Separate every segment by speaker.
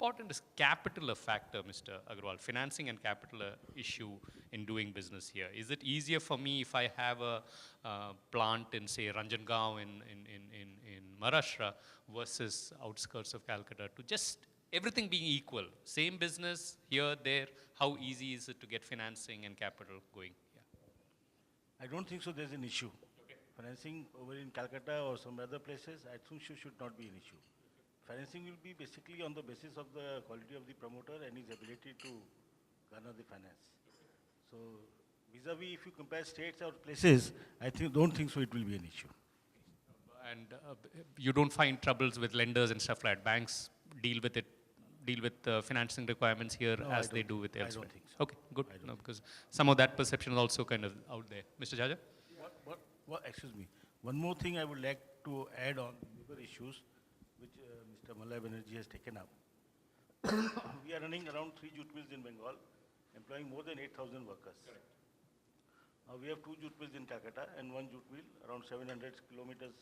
Speaker 1: important is capital a factor, Mr. Agarwal? Financing and capital a issue in doing business here. Is it easier for me if I have a plant in, say, Ranjangaon in Maharashtra versus outskirts of Calcutta to just everything being equal, same business here, there, how easy is it to get financing and capital going? Yeah.
Speaker 2: I don't think so there's an issue. Okay. Financing over in Calcutta or some other places, I think should not be an issue. Financing will be basically on the basis of the quality of the promoter and his ability to garner the finance. So vis-a-vis, if you compare states or places, don't think so it will be an issue.
Speaker 1: And you don't find troubles with lenders and stuff like that? Banks deal with financing requirements here as they do with elsewhere?
Speaker 2: I don't think so.
Speaker 1: Okay, good. No, because some of that perception is also kind of out there. Mr. Jaja?
Speaker 2: Excuse me. One more thing I would like to add on labor issues, which Mr. Malay Banerjee has taken up. We are running around 3 jute mills in Bengal, employing more than 8,000 workers. Correct. We have 2 jute mills in Calcutta and 1 jute mill around 700 kilometers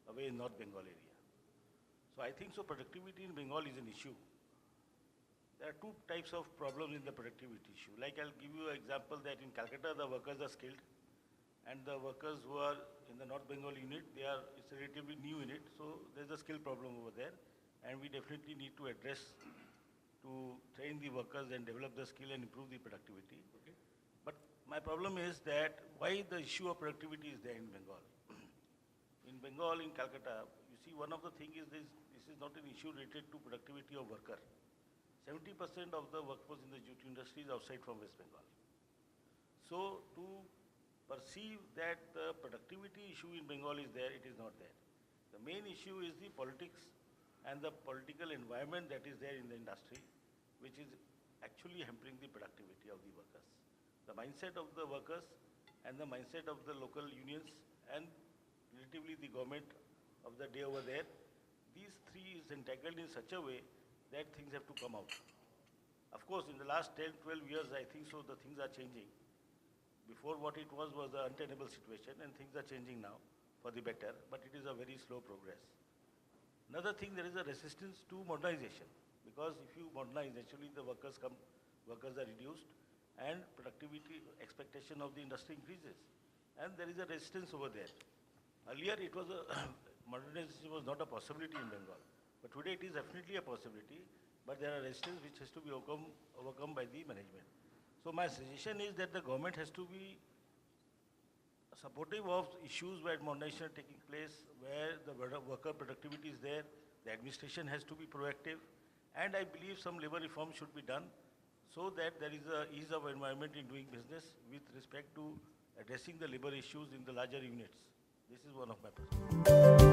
Speaker 2: away in North Bengal area. So I think so productivity in Bengal is an issue. There are 2 types of problems in the productivity issue. Like I'll give you an example that in Calcutta the workers are skilled and the workers who are in the North Bengal unit, it's a relatively new unit, so there's a skill problem over there and we definitely need to address to train the workers and develop the skill and improve the productivity. Okay. But my problem is that why the issue of productivity is there in Bengal. In Bengal, in Calcutta, you see one of the things is this is not an issue related to productivity of worker. 70% of the workforce in the jute industry is outside from West Bengal. So to perceive that the productivity issue in Bengal is there, it is not there. The main issue is the politics and the political environment that is there in the industry, which is actually hampering the productivity of the workers. The mindset of the workers and the mindset of the local unions and relatively the government of the day over there, these 3 is entangled in such a way that things have to come out. Of course, in the last 10, 12 years, I think so the things are changing. Before what it was an untenable situation and things are changing now for the better, but it is a very slow progress. Another thing, there is a resistance to modernization because if you modernize, actually the workers are reduced and productivity expectation of the industry increases. And there is a resistance over there. Earlier it was modernization was not a possibility in Bengal, but today it is definitely a possibility, but there are resistance which has to be overcome by the management. So my suggestion is that the government has to be supportive of issues where modernization are taking place, where the worker productivity is there, the administration has to be proactive, and I believe some labor reform should be done so that there is a ease of environment in doing business with respect to addressing the labor issues in the larger units. This is one of my perspectives.